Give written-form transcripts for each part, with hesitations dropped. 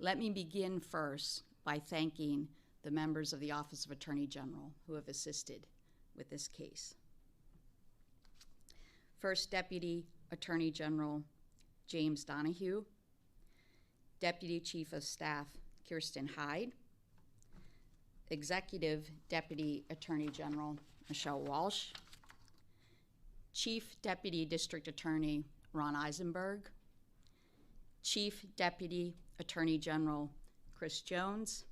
Let me begin first by thanking the members of the Office of Attorney General who have assisted with this case. First, Deputy Attorney General James Donahue, Deputy Chief of Staff Kirsten Hyde, Executive Deputy Attorney General Michelle Walsh, Chief Deputy District Attorney Ron Eisenberg, Chief Deputy Attorney General Chris Jones,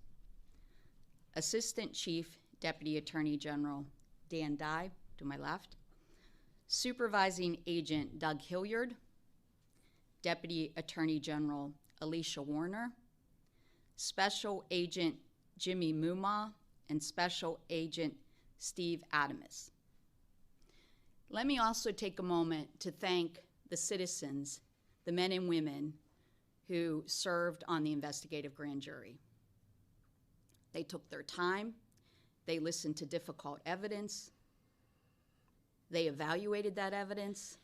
Assistant Chief Deputy Attorney General Dan Dye, to my left, Supervising Agent Doug Hilliard, Deputy Attorney General Alicia Warner, Special Agent Jimmy Muma, and Special Agent Steve Adamus. Let me also take a moment to thank the citizens, the men and women who served on the investigative grand jury. They took their time, they listened to difficult evidence, they evaluated that evidence,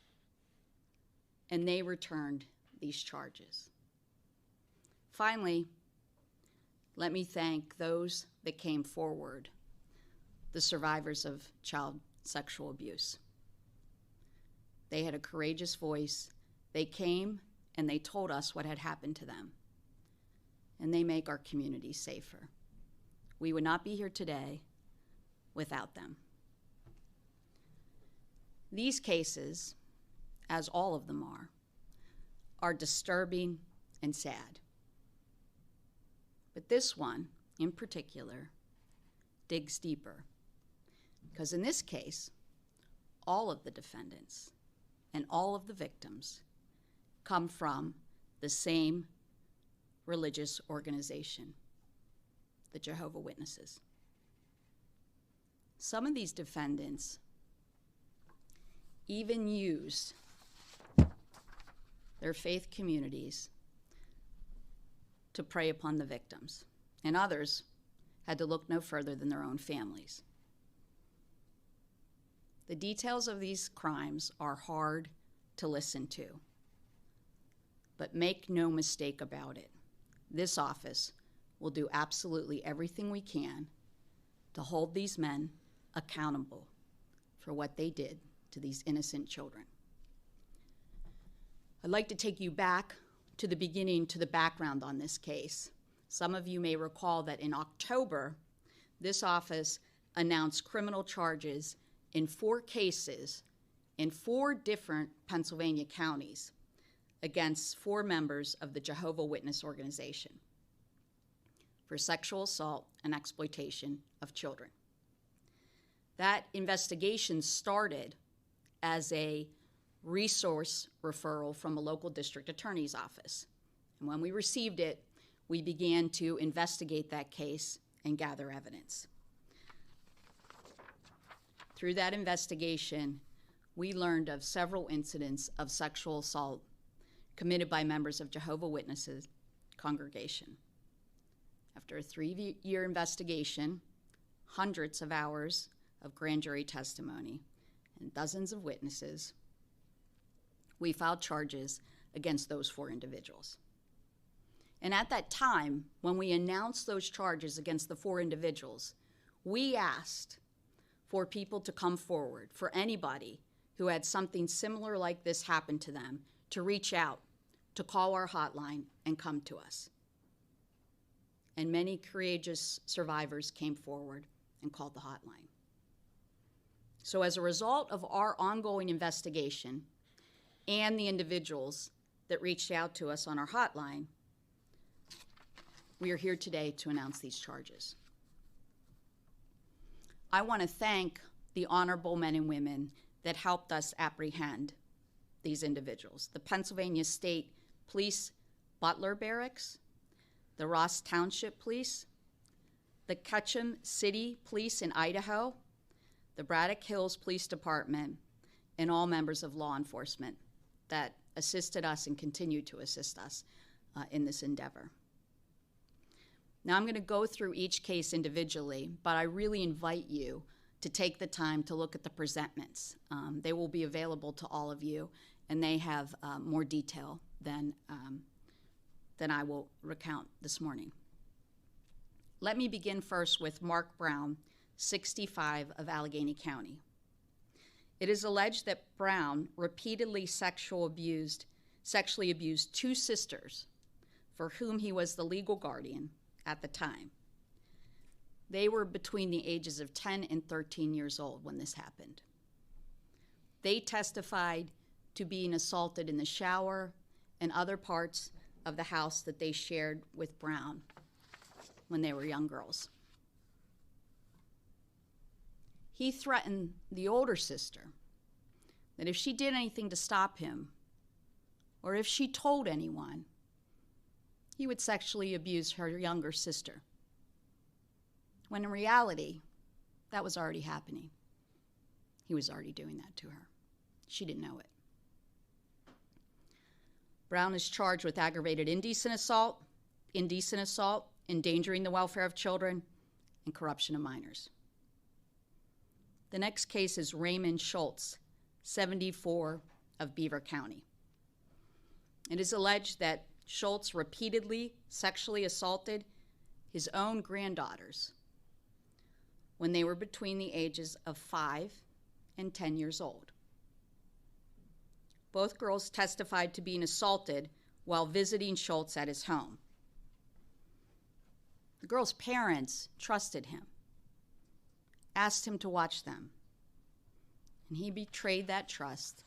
and they returned these charges. Finally, let me thank those that came forward, the survivors of child sexual abuse. They had a courageous voice. They came and they told us what had happened to them. And they make our community safer. We would not be here today without them. These cases, as all of them are disturbing and sad. But this one, in particular, digs deeper. Because in this case, all of the defendants and all of the victims come from the same religious organization, the Jehovah's Witnesses. Some of these defendants even used their faith communities to prey upon the victims, and others had to look no further than their own families. The details of these crimes are hard to listen to, but make no mistake about it, this office will do absolutely everything we can to hold these men accountable for what they did to these innocent children. I'd like to take you back to the beginning, to the background on this case. Some of you may recall that in October, this office announced criminal charges in 4 cases in 4 different Pennsylvania counties against 4 members of the Jehovah's Witness organization for sexual assault and exploitation of children. That investigation started as a resource referral from a local district attorney's office. And when we received it, we began to investigate that case and gather evidence. Through that investigation, we learned of several incidents of sexual assault committed by members of Jehovah's Witnesses congregation. After a 3-year investigation, hundreds of hours of grand jury testimony, and dozens of witnesses, we filed charges against those 4 individuals. And at that time, when we announced those charges against the 4 individuals, we asked for people to come forward, for anybody who had something similar like this happen to them, to reach out, to call our hotline and come to us. And many courageous survivors came forward and called the hotline. So as a result of our ongoing investigation and the individuals that reached out to us on our hotline, we are here today to announce these charges. I want to thank the honorable men and women that helped us apprehend these individuals. The Pennsylvania State Police Butler Barracks, the Ross Township Police, the Ketchum City Police in Idaho, the Braddock Hills Police Department, and all members of law enforcement that assisted us and continue to assist us in this endeavor. Now I'm going to go through each case individually, but I really invite you to take the time to look at the presentments. They will be available to all of you, and they have more detail than than I will recount this morning. Let me begin first with Mark Brown, 65, of Allegheny County. It is alleged that Brown repeatedly sexually abused two sisters for whom he was the legal guardian at the time. They were between the ages of 10 and 13 years old when this happened. They testified to being assaulted in the shower and other parts of the house that they shared with Brown when they were young girls. He threatened the older sister that if she did anything to stop him, or if she told anyone, he would sexually abuse her younger sister. When in reality, that was already happening. He was already doing that to her. She didn't know it. Brown is charged with aggravated indecent assault, endangering the welfare of children, and corruption of minors. The next case is Raymond Schultz, 74, of Beaver County. It is alleged that Schultz repeatedly sexually assaulted his own granddaughters when they were between the ages of 5 and 10 years old. Both girls testified to being assaulted while visiting Schultz at his home. The girls' parents trusted him, asked him to watch them, and he betrayed that trust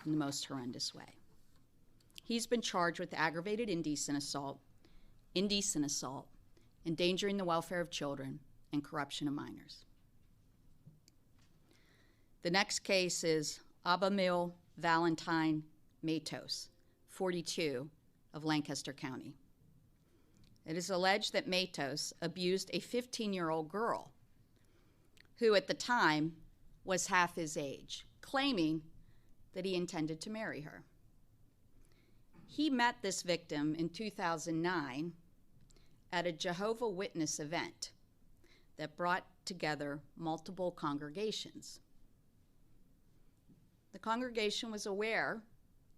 in the most horrendous way. He's been charged with aggravated indecent assault, endangering the welfare of children, and corruption of minors. The next case is Abamil Valentine Matos, 42, of Lancaster County. It is alleged that Matos abused a 15-year-old girl who at the time was half his age, claiming that he intended to marry her. He met this victim in 2009 at a Jehovah's Witness event that brought together multiple congregations. The congregation was aware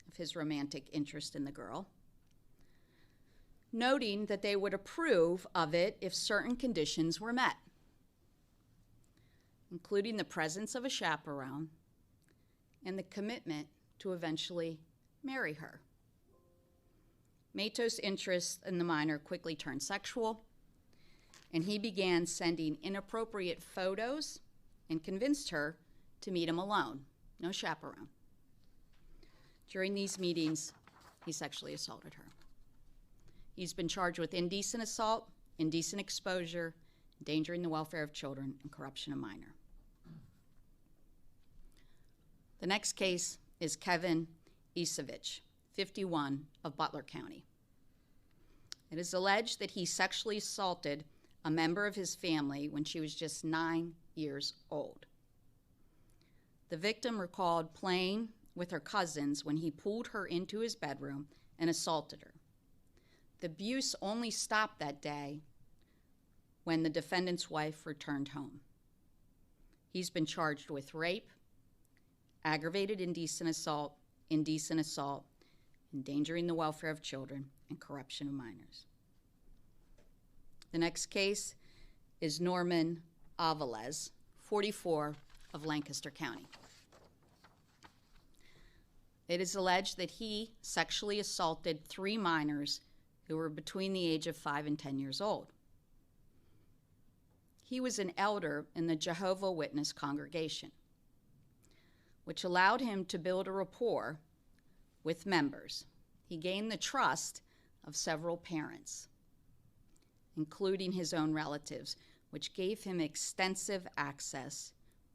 of his romantic interest in the girl, noting that they would approve of it if certain conditions were met, including the presence of a chaperone and the commitment to eventually marry her. Matos' interest in the minor quickly turned sexual, and he began sending inappropriate photos and convinced her to meet him alone, no chaperone. During these meetings, he sexually assaulted her. He's been charged with indecent assault, indecent exposure, endangering the welfare of children, and corruption of minor. The next case is Kevin Isovich, 51, of Butler County. It is alleged that he sexually assaulted a member of his family when she was just 9 years old. The victim recalled playing with her cousins when he pulled her into his bedroom and assaulted her. The abuse only stopped that day when the defendant's wife returned home. He's been charged with rape, aggravated indecent assault, endangering the welfare of children, and corruption of minors. The next case is Norman Aviles, 44, of Lancaster County. It is alleged that he sexually assaulted 3 minors who were between the age of 5 and 10 years old. He was an elder in the Jehovah's Witness congregation, which allowed him to build a rapport with members. He gained the trust of several parents, including his own relatives, which gave him extensive access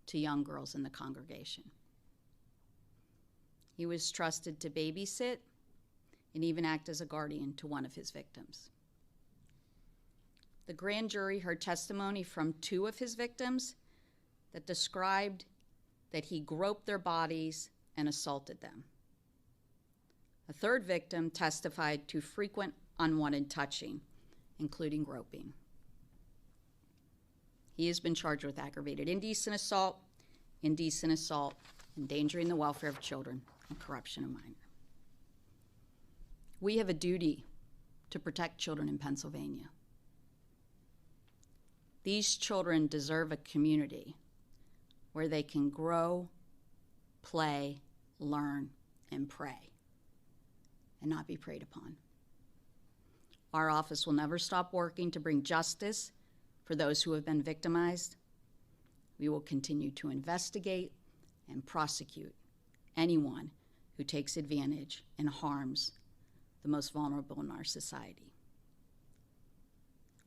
to young girls in the congregation. He was trusted to babysit and even act as a guardian to one of his victims. The grand jury heard testimony from 2 of his victims that described that he groped their bodies and assaulted them. A 3rd victim testified to frequent unwanted touching, including groping. He has been charged with aggravated indecent assault, endangering the welfare of children, and corruption of minor. We have a duty to protect children in Pennsylvania. These children deserve a community where they can grow, play, learn, and pray, and not be preyed upon. Our office will never stop working to bring justice for those who have been victimized. We will continue to investigate and prosecute anyone who takes advantage and harms the most vulnerable in our society.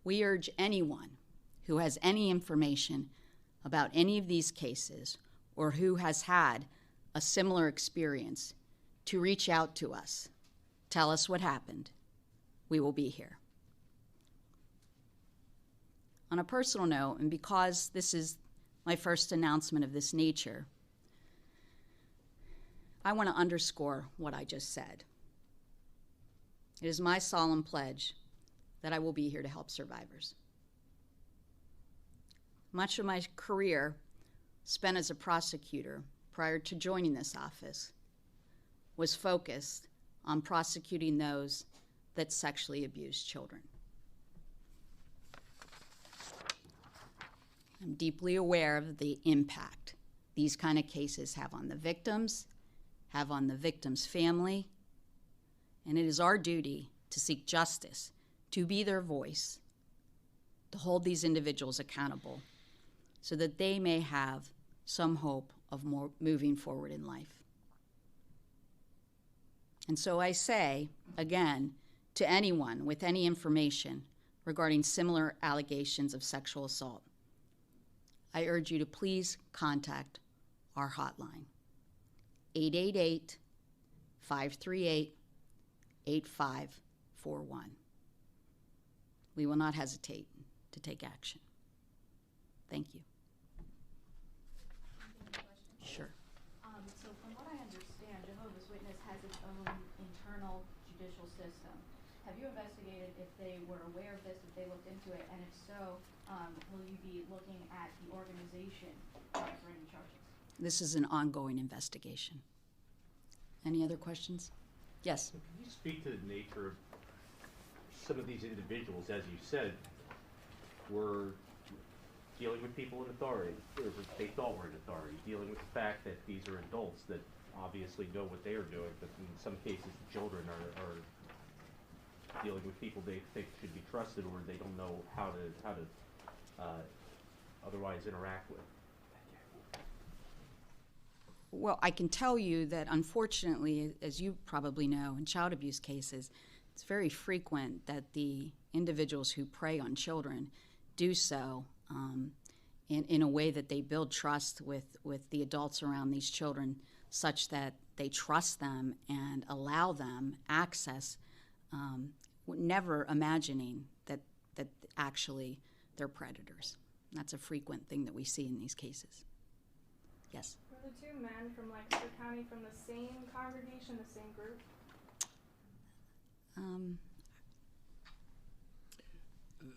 We urge anyone who has any information about any of these cases or who has had a similar experience to reach out to us. Tell us what happened. We will be here. On a personal note, and because this is my first announcement of this nature, I want to underscore what I just said. It is my solemn pledge that I will be here to help survivors. Much of my career spent as a prosecutor prior to joining this office was focused on prosecuting those that sexually abuse children. I'm deeply aware of the impact these kind of cases have on the victims, have on the victim's family, and it is our duty to seek justice, to be their voice, to hold these individuals accountable so that they may have some hope of moving forward in life. And so I say, again, to anyone with any information regarding similar allegations of sexual assault, I urge you to please contact our hotline, 888-538-8541. We will not hesitate to take action. Thank you. Sure. So from what I understand, Jehovah's Witness has its own internal judicial system. Have you investigated if they were aware of this, if they looked into it, and if so, will you be looking at the organization for any charges? This is an ongoing investigation. Any other questions? Yes. Can you speak to the nature of some of these individuals, as you said, were dealing with people in authority, or they thought were in authority, dealing with the fact that these are adults that obviously know what they are doing, but in some cases the children are dealing with people they think should be trusted, or they don't know how to otherwise interact with. Well, I can tell you that unfortunately, as you probably know, in child abuse cases, it's very frequent that the individuals who prey on children do so in a way that they build trust with the adults around these children, such that they trust them and allow them access, never imagining that actually they're predators. That's a frequent thing that we see in these cases. Yes? Were the two men from Lancaster County from the same congregation, the same group?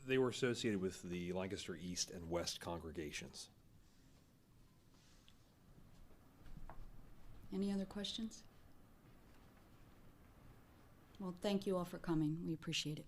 They were associated with the Lancaster East and West congregations. Any other questions? Well, thank you all for coming. We appreciate it.